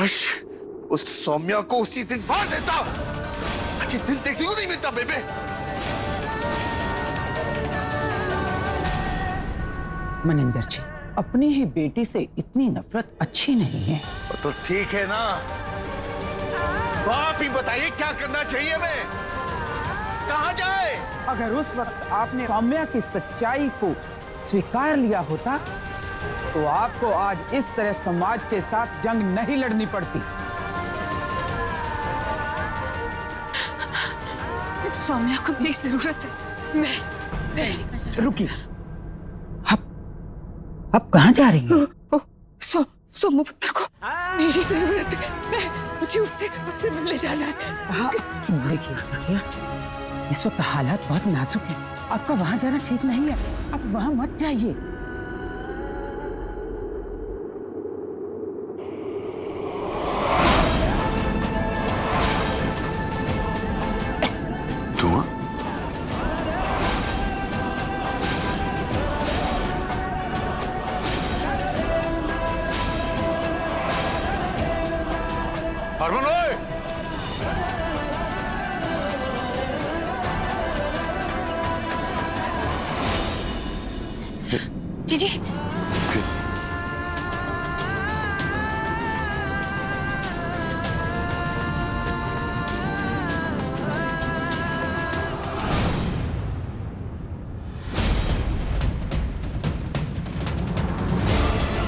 काश उस सौम्या को उसी दिन मार देता। आज दिन देखने को नहीं मिलता बेबे। मनिंदर जी, अपनी ही बेटी से इतनी नफरत अच्छी नहीं है। तो ठीक है ना, तो आप ही बताइए क्या करना चाहिए हमें, कहाँ जाए? अगर उस वक्त आपने सौम्या की सच्चाई को स्वीकार लिया होता तो आपको आज इस तरह समाज के साथ जंग नहीं लड़नी पड़ती। सौम्या को मेरी जरूरत है। मैं रुकिए, अब कहाँ जा रही हैं? सोमू पुत्र को मेरी जरूरत है। मुझे उससे मिलने जाना है। हाँ, देखिए इस वक्त हालात बहुत नाजुक हैं। आपका वहां जाना ठीक नहीं है। आप वहां मत जाइए। धुआं? हरमन ओए! जी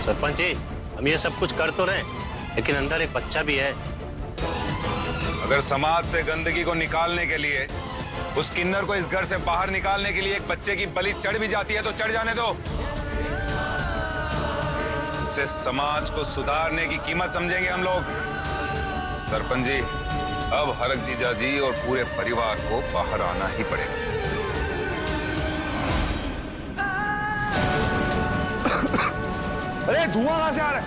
सरपंच जी, हम ये सब कुछ कर तो रहे, लेकिन अंदर एक बच्चा भी है। अगर समाज से गंदगी को निकालने के लिए, उस किन्नर को इस घर से बाहर निकालने के लिए एक बच्चे की बलि चढ़ भी जाती है तो चढ़ जाने दो। इसे समाज को सुधारने की कीमत समझेंगे हम लोग। सरपंच जी, अब हरक जीजा जी और पूरे परिवार को बाहर आना ही पड़ेगा। अरे धुआं कहां से आ रहा है?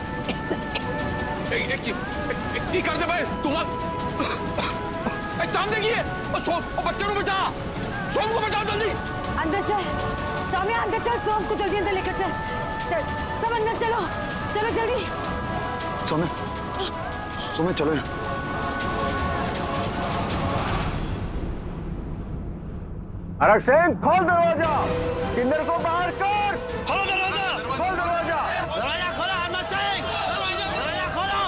कर दे भाई धुआं। चांद देखिए, बच्चों को बचा, सोम को बचाओ जल्दी। अंदर चल सौम्या, अंदर चल। सोम को जल्दी अंदर लेकर चल। सब अंदर चलो, चलो जल्दी। सोम्या चलो। हरक सिंह, खोल दरवाजा, किन्नर को बाहर कर। खोलो दरवाजा! खोल दरवाजा। दरवाजा खोलो हरमन सिंह! दरवाजा खोलो!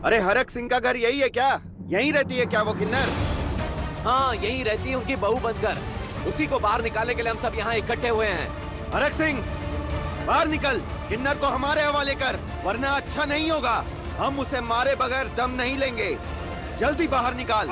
अरे हरक सिंह का घर यही है क्या? यहीं रहती है क्या वो किन्नर? हाँ, यहीं रहती है उनकी बहू बनकर। उसी को बाहर निकालने के लिए हम सब यहाँ इकट्ठे हुए हैं। हरक सिंह, बाहर निकल, किन्नर को हमारे हवाले कर, वरना अच्छा नहीं होगा। हम उसे मारे बगैर दम नहीं लेंगे। जल्दी बाहर निकाल।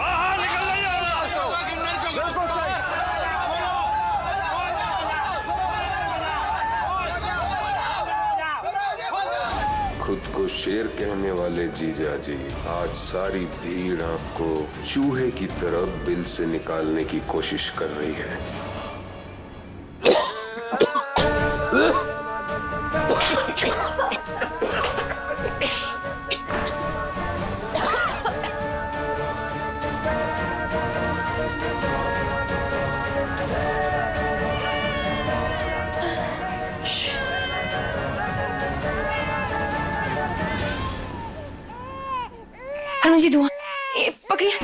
खुद को शेर कहने वाले जीजा जी आज सारी भीड़ आपको चूहे की तरह बिल से निकालने की कोशिश कर रही है। हनुमान जी धुआं पकड़िए।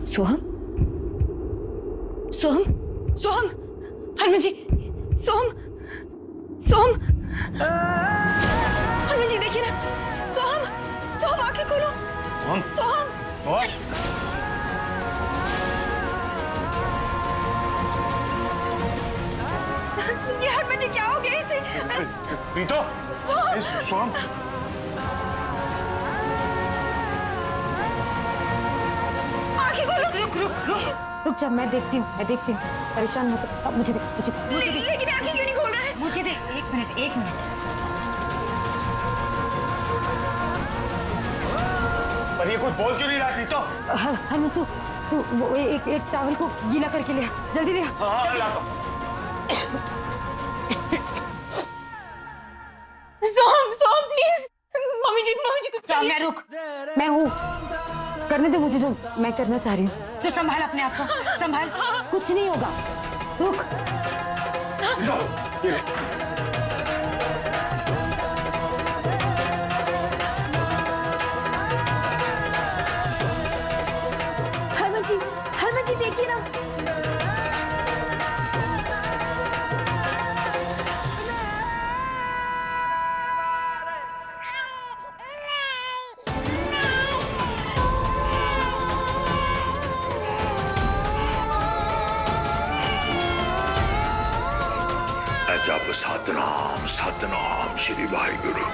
सोहम, सोहम, सोहम, हनुमान जी, सोहम, सोहम, हनुमान जी देखिए ना, सोहम, सोहम आंखें खोलो, सोहम, ये हरमन जी क्या हो गया इसे? प्रीतो, सोम, सोम, आंखें खोलो। रुक रुक रुक रुक जा, मैं देखती हूँ, परेशान मत। मुझे दे, मुझे दे। लेकिन आंखें क्यों नहीं खोल रहा है? मुझे दे, एक मिनट। पर ये कुछ बोल क्यों नहीं रहा प्रीतो? हरमन तू वो एक टॉवल को गीला करके ले, जल्दी ले। हाँ, लाता। सोम प्लीज, मम्मी जी कुछ मैं रुक, मैं हूँ, करने दे मुझे जो मैं करना चाह रही हूँ। तो संभाल अपने आप को, संभाल, कुछ नहीं होगा, रुक। हरमन जी देखिए ना। जप सतनाम श्री वाहिगुरु।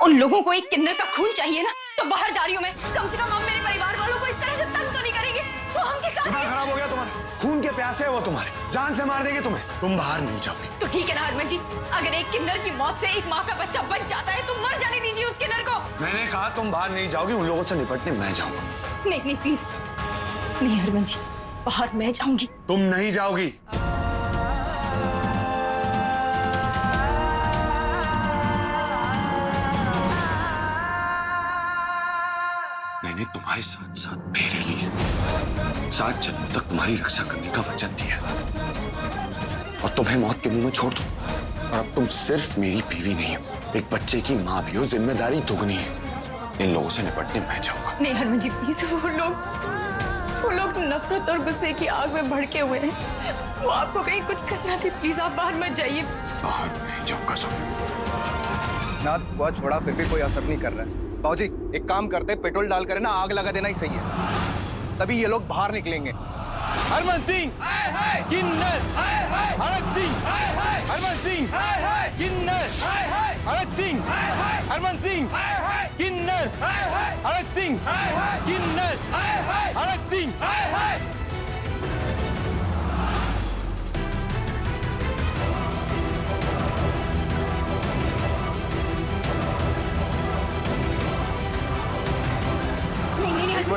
उन लोगों को एक किन्नर का खून चाहिए ना, तो बाहर जा रही हूँ मैं। कम से कम अब मेरे परिवार वालों को इस तरह से तंग तो नहीं करेंगे। सोहम के साथ दिमाग खराब हो गया तुम्हारा? खून के प्यासे है वो, तुम्हारे जान से मार देंगे तुम्हें। तुम बाहर नहीं जाओगे तो ठीक है ना हरमन जी, अगर एक किन्नर की मौत से एक माँ का बच्चा बच जाता है तो मर जाने दीजिए उस किन्नर को। मैंने कहा तुम बाहर नहीं जाओगी, उन लोगों से निपटने मैं जाऊंगा। नहीं प्लीज नहीं हरमन जी, बाहर मैं जाऊंगी। तुम नहीं जाओगी। मैंने तुम्हारे साथ साथ फेरे लिए, 7 जन्मों तक तुम्हारी रक्षा करने का वचन दिया, और तुम्हें मौत के मुंह में छोड़ दूं। और अब तुम सिर्फ मेरी बीवी नहीं हो, एक बच्चे की माँ भी हो, जिम्मेदारी दुगनी है। इन लोगों से निपटने मैं जाऊंगा। नहीं हरमन जी प्लीज, वो लोग नफरत और गुस्से की आग में भड़के हुए हैं, वो आपको कहीं कुछ करना थी। प्लीज आप बाहर मत जाइए। बाहर नहीं जाऊंगा सोम। नाथ हुआ छोड़ा फिर भी कोई असर नहीं कर रहा है। बाबूजी एक काम करते, पेट्रोल डाल कर ना आग लगा देना ही सही है, तभी ये लोग बाहर निकलेंगे। हरमन सिंह किन्नर, हरक सिंह हरमन सिंह किन्नर, हरक सिंह हरमन सिंह किन्नर, हरक सिंह किन्नर, हरक सिंह।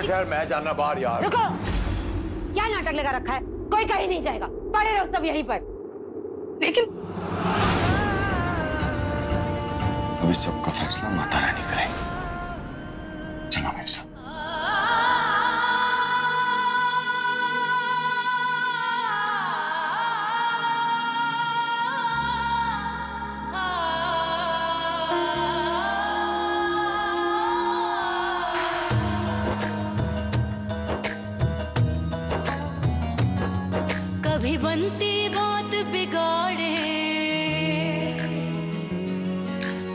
यार मैं जाना बाहर यार। रुको, क्या नाटक लगा रखा है? कोई कहीं नहीं जाएगा, पड़े रहो सब यहीं पर। लेकिन अभी सबका फैसला माता रानी करेंगे। चलो मेरे साथ। कभी बनती बात बिगाड़े,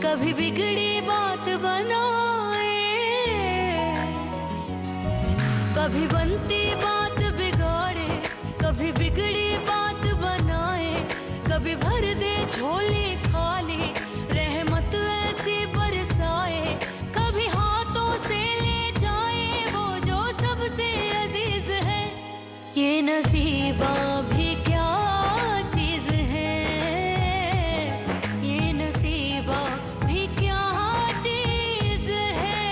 कभी बिगड़ी बात बनाए, कभी बनती बात बिगाड़े, कभी बिगड़ी बात बनाए, कभी भर दे झोली खाली, रहमत ऐसी बरसाए, कभी हाथों से ले जाए वो जो सबसे अजीज है। ये नसीबा भी क्या चीज है, ये नसीबा भी क्या चीज है।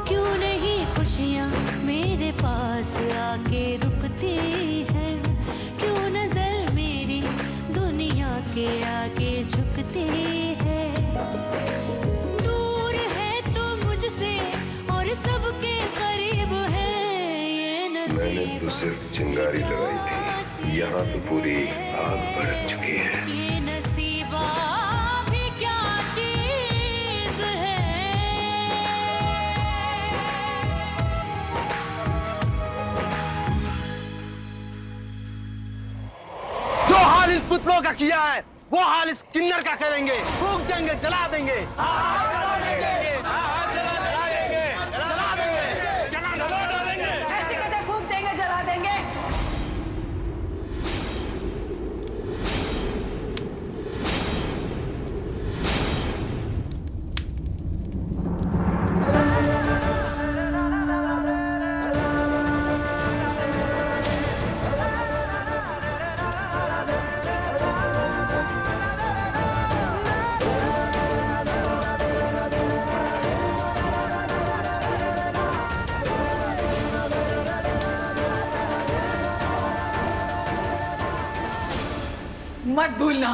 क्यों नहीं खुशियाँ मेरे पास आके रुकती हैं, क्यों नजर मेरी दुनिया के आगे झुकती है। दूर है तो मुझसे और सबके करीब है ये नसीब। मैंने तो सिर्फ चिंगारी लगाई थी, यहाँ तो पूरी आग भड़क चुकी है। ये नसीबा भी क्या पुतलों का किया है वो हाल इस किन्नर का करेंगे। फूंक देंगे, जला देंगे। ऐसे कैसे फूंक देंगे, जला देंगे? मत भूलना,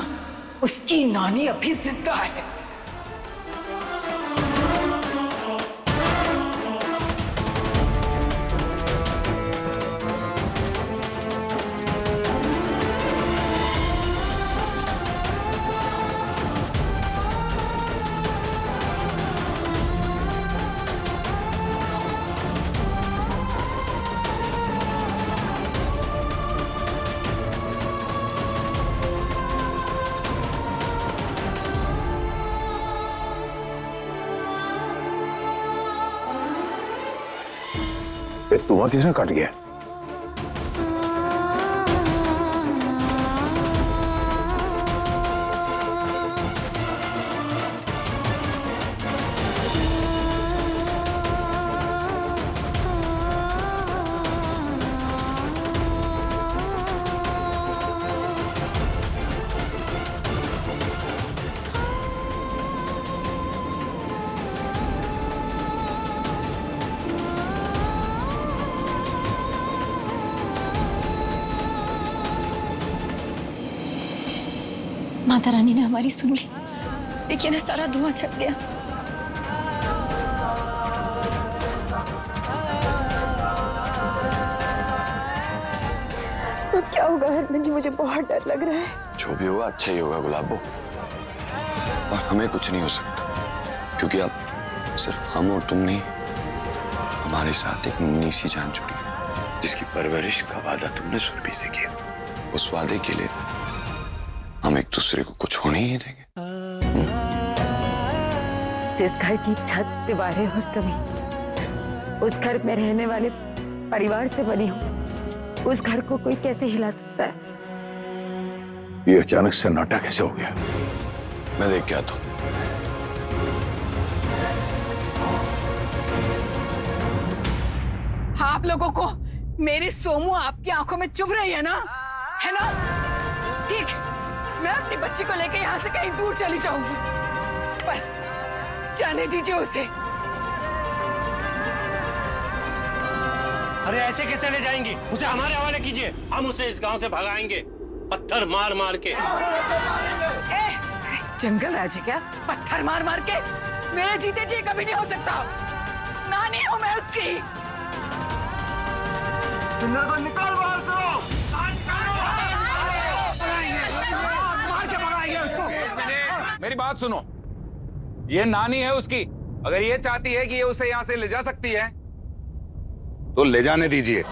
उसकी नानी अभी जिंदा है। धुआं किसने काट गया? माता रानी ने हमारी सुन ली। देखिए ना, सारा धुआं छट गया। तो क्या होगा हरमन जी? मुझे बहुत डर लग रहा है। जो भी होगा अच्छा ही होगा गुलाबो, और हमें कुछ नहीं हो सकता क्योंकि अब सिर्फ हम और तुम नहीं, हमारे साथ एक नन्ही सी जान जुड़ी है जिसकी परवरिश का वादा तुमने सुरभि से किया। उस वादे के लिए हम एक दूसरे को कुछ होने ही नहीं देंगे। जिस घर की छत, दीवारें और जमीन उस घर में रहने वाले परिवार से बनी हो, उस घर को कोई कैसे हिला सकता है? ये अचानक सन्नाटा कैसे हो गया? मैं देख के आता हूं। आप लोगों को मेरी सोमू आपकी आंखों में चुभ रही है ना? है ना? ठीक, मैं अपनी बच्ची को लेकर यहाँ से कहीं दूर चली जाऊंगी। बस जाने दीजिए उसे। अरे ऐसे कैसे ले जाएंगी? उसे हमारे हवाले कीजिए, हम उसे इस गांव से भगाएंगे पत्थर मार मार के। जंगल राज क्या? पत्थर मार मार के? मेरे जीते जी कभी नहीं हो सकता। नानी हूं मैं उसकी। किन्नर को निकाल बाहर करो। मार के भगाएंगे उसको। मेरी बात सुनो, ये नानी है उसकी। अगर ये चाहती है कि ये उसे यहां से ले जा सकती है तो ले जाने दीजिए।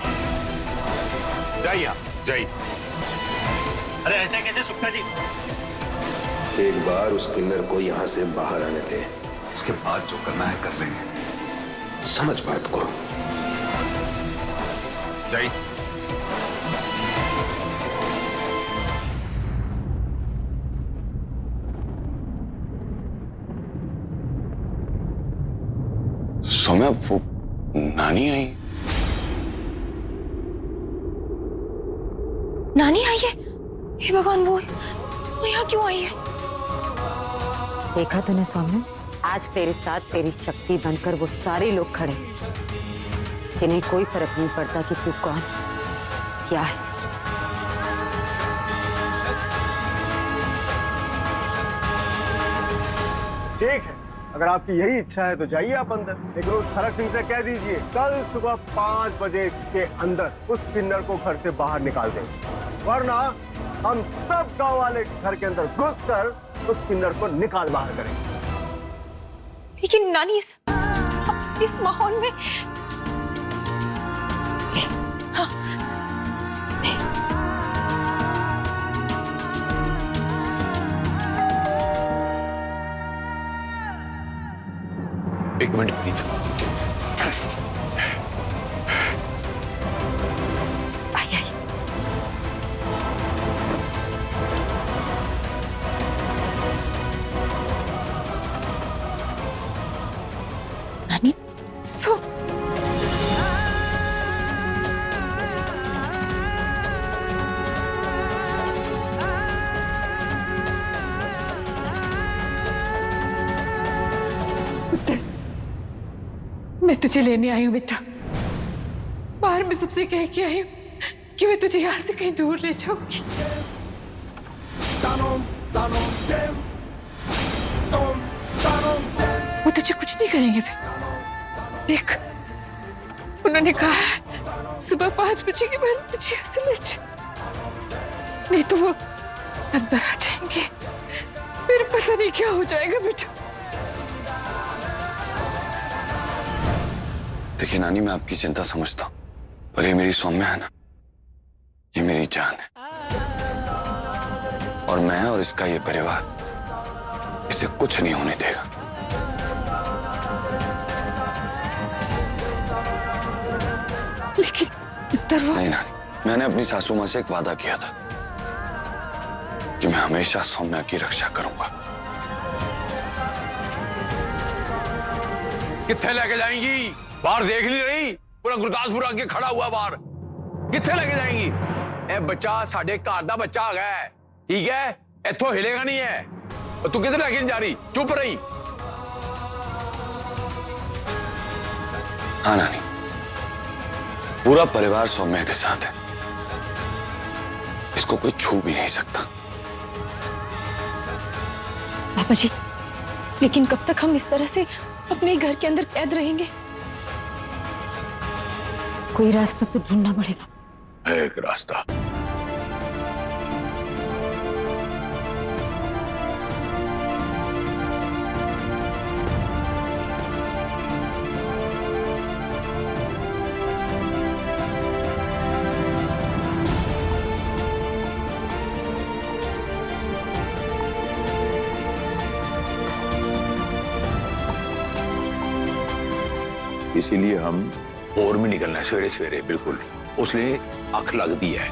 जाइए, जाइए। अरे ऐसे कैसे सुखना जी? एक बार उस किन्नर को यहां से बाहर आने दे, उसके बाद जो करना है कर लेंगे। समझ बात को। जाइए। सौम्या, वो नानी आई। नानी आई है? हे भगवान, वो यहाँ क्यों आई है? देखा तूने सौम्या, आज तेरे साथ तेरी शक्ति बनकर वो सारे लोग खड़े जिन्हें कोई फर्क नहीं पड़ता कि तू कौन क्या है। ठीक है, अगर आपकी यही इच्छा है तो जाइए आप अंदर, लेकिन उस खरक सिंह से कह दीजिए कल सुबह 5 बजे के अंदर उस किन्नर को घर से बाहर निकाल दें, वरना हम सब गांव वाले घर के अंदर घुसकर उस किन्नर को निकाल बाहर करेंगे। लेकिन नानी इस माहौल में हाँ। एक मिनट प्रीत। आई आई। नानी सो मैं तुझे लेने आई हूँ बेटा। बाहर मैं सबसे कह के आई हूँ कि मैं तुझे यहाँ से कहीं दूर ले जाऊंगी। वो तुझे कुछ नहीं करेंगे फिर। देख, उन्होंने कहा है सुबह 5 बजे के बाद तुझे यहाँ से ले जाए, नहीं तो वो अंदर आ जाएंगे, फिर पता नहीं क्या हो जाएगा बेटा। देखिए नानी, मैं आपकी चिंता समझता हूँ, पर ये मेरी सौम्या है ना, ये मेरी जान है। और मैं और इसका ये परिवार इसे कुछ नहीं होने देगा। लेकिन नहीं नानी, मैंने अपनी सासू माँ से एक वादा किया था कि मैं हमेशा सौम्या की रक्षा करूंगा। कित्थे लेके जाएंगी? बाहर देख नहीं रही? पूरा गुरदासपुर आके खड़ा हुआ बाहर। कित्थे लेके जाएंगी? ए बच्चा साडे घर दा बच्चा आ गया है, ठीक है? इत्थों हिलेगा नहीं है। और तू किधर लेके नहीं जा रही? चुप रही। हाँ नानी, पूरा परिवार सौम्या के साथ है, इसको कोई छू भी नहीं सकता। पापा जी, लेकिन कब तक हम इस तरह से अपने घर के अंदर कैद रहेंगे? कोई रास्ता तो ढूंढना पड़ेगा। एक रास्ता। इसीलिए हम और भी निकलना है सवेरे सवेरे। बिल्कुल, उसने अख लग दी है।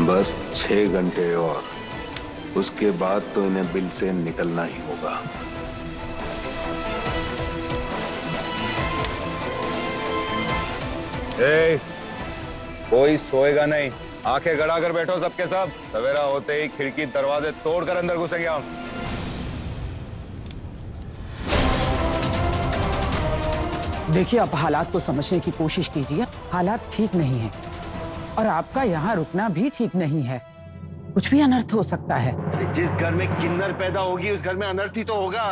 बस 6 घंटे और, उसके बाद तो इन्हें बिल से निकलना ही होगा। कोई सोएगा नहीं, आंखें गड़ा कर बैठो सबके सब। सवेरा होते ही खिड़की दरवाजे तोड़कर अंदर घुसेंगे हम। देखिए, आप हालात को समझने की कोशिश कीजिए। हालात ठीक नहीं है और आपका यहाँ रुकना भी ठीक नहीं है। कुछ भी अनर्थ हो सकता है। जिस घर में किन्नर पैदा होगी उस घर में अनर्थ ही तो होगा।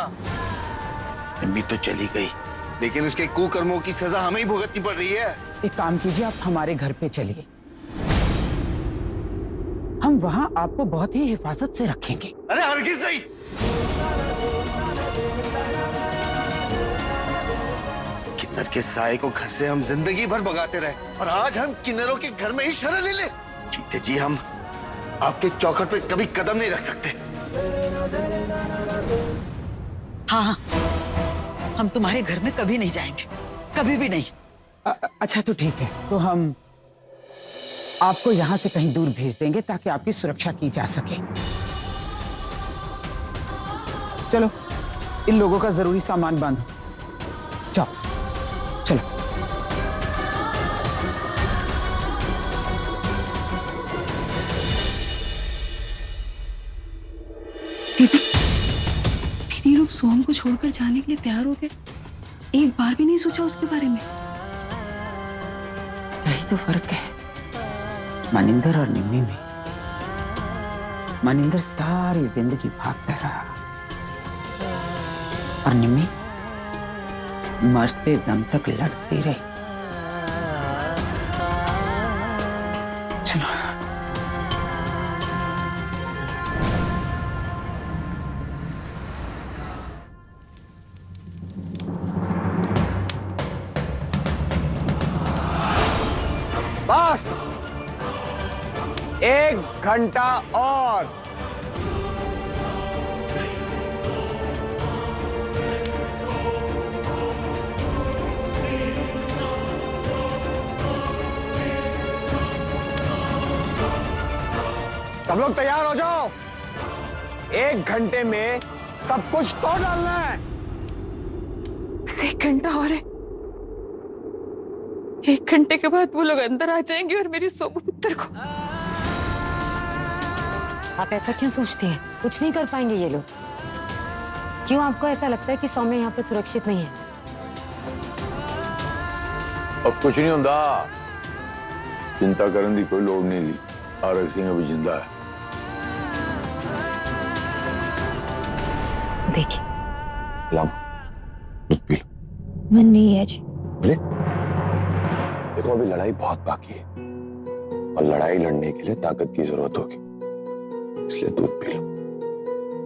अम्मी तो चली गई, लेकिन उसके कुकर्मों की सजा हमें ही भुगतनी पड़ रही है। एक काम कीजिए, आप हमारे घर पे चलिए, हम वहाँ आपको बहुत ही हिफाजत से रखेंगे। अरे हरगिज़ नहीं। किन्नर के साए को घर से हम जिंदगी भर भगाते रहे और आज हम किन्नरों के घर में ही शरण ले ले। जीते जी हम आपके चौखट पे कभी कदम नहीं रख सकते। हाँ, हम तुम्हारे घर में कभी नहीं जाएंगे, कभी भी नहीं। अच्छा तो ठीक है, तो हम आपको यहाँ से कहीं दूर भेज देंगे ताकि आपकी सुरक्षा की जा सके। चलो, इन लोगों का जरूरी सामान बांधो। जाओ, चलो। दीदी लोग सोम को छोड़कर जाने के लिए तैयार हो गए। एक बार भी नहीं सोचा उसके बारे में। यही तो फर्क है मनिंदर और निम्मी में। मनिंदर सारी जिंदगी भागता रहा और निम्मी मरते दम तक लड़ती रही। चलो बस 1 घंटा और। सब लोग तैयार हो जाओ। 1 घंटे में सब कुछ तोड़ डालना है। बस 1 घंटा और है। 1 घंटे के बाद वो लोग अंदर आ जाएंगे और मेरी सोमू पुत्र को। आप ऐसा क्यों सोचती हैं? कुछ नहीं कर पाएंगे ये लोग। क्यों आपको ऐसा लगता है कि सौम्य यहाँ पर सुरक्षित नहीं है? अब कुछ नहीं होता, चिंता करने की कोई लोड़ नहीं थी। आरक सिंह अभी जिंदा है। देखिए लाओ, दूध पी लो। मन नहीं है जी। अरे देखो, अभी लड़ाई बहुत बाकी है और लड़ाई लड़ने के लिए ताकत की जरूरत होगी, इसलिए दूध पी लो।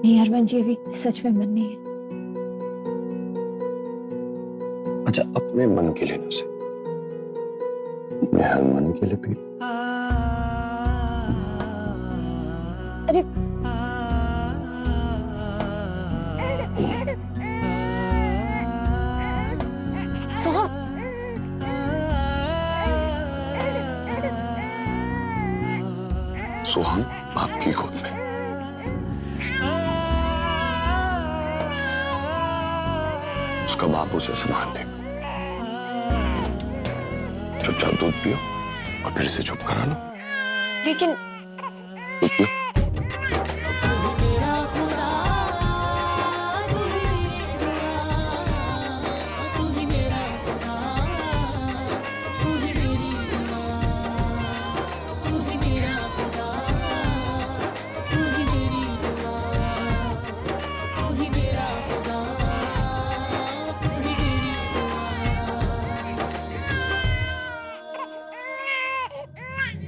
नहीं हरमन जी, अभी सच में मन नहीं है। अच्छा, अपने मन के लिए ना से, मैं हर मन के लिए पी लूं। अरे सोहा, सोहन बाप की गोद में। उसका बाप उसे संभाल लेगा। चुपचाप दूध पियो और फिर से चुप करा लो। लेकिन दूध पियो।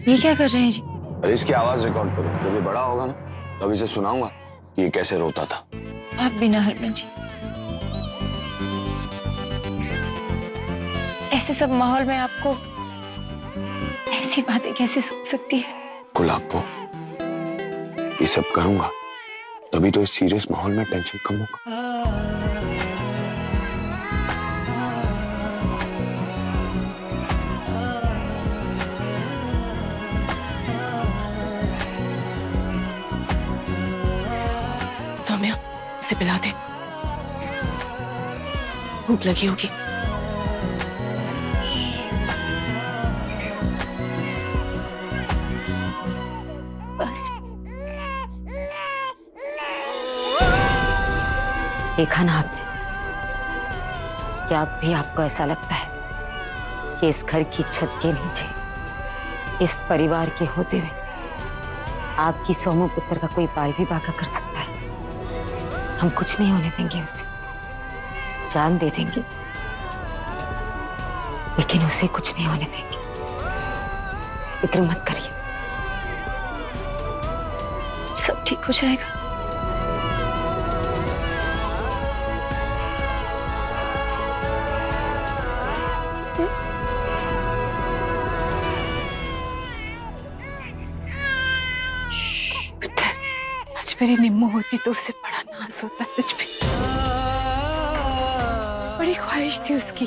ये क्या कर रहे हैं जी? अरे इसकी आवाज रिकॉर्ड करो, जब ये बड़ा होगा ना तब इसे सुनाऊंगा कि ये कैसे रोता था। आप भी ना हरमन जी, ऐसे सब माहौल में आपको ऐसी बातें कैसे सुन सकती है? गुलाब को ये सब करूंगा तभी तो इस सीरियस माहौल में टेंशन कम होगा। सौम्या, इसे पिला दे, भूख लगी होगी। बस देखा ना आपने? क्या अब भी आपको ऐसा लगता है कि इस घर की छत के नीचे, इस परिवार के होते हुए आपकी सोमू पुत्र का कोई बाल भी बांका कर सकता है? हम कुछ नहीं होने देंगे उसे, जान दे देंगे, लेकिन उसे कुछ नहीं होने देंगे। फिक्र मत करिए, सब ठीक हो जाएगा। आज मेरी निम्मो होती तो उसे बड़ा नाज होता तुझ पे। बड़ी ख्वाहिश थी उसकी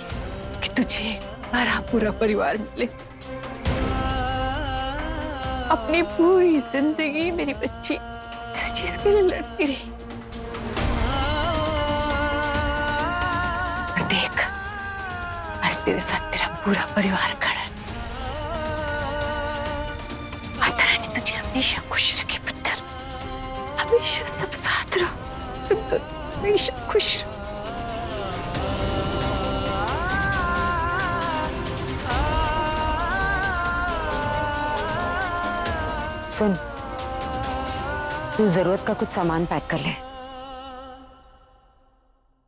कि तुझे हमारा पूरा परिवार मिले। अपनी पूरी जिंदगी मेरी बच्ची इस चीज के लिए लड़ती रही। और देख, आज तेरे साथ तेरा पूरा परिवार खड़ा है। माता रानी तुझे हमेशा खुश रखे पुत्र, हमेशा सब साथ रहो, तुम तो हमेशा खुश रहो। सुन, तू जरूरत का कुछ सामान पैक कर ले।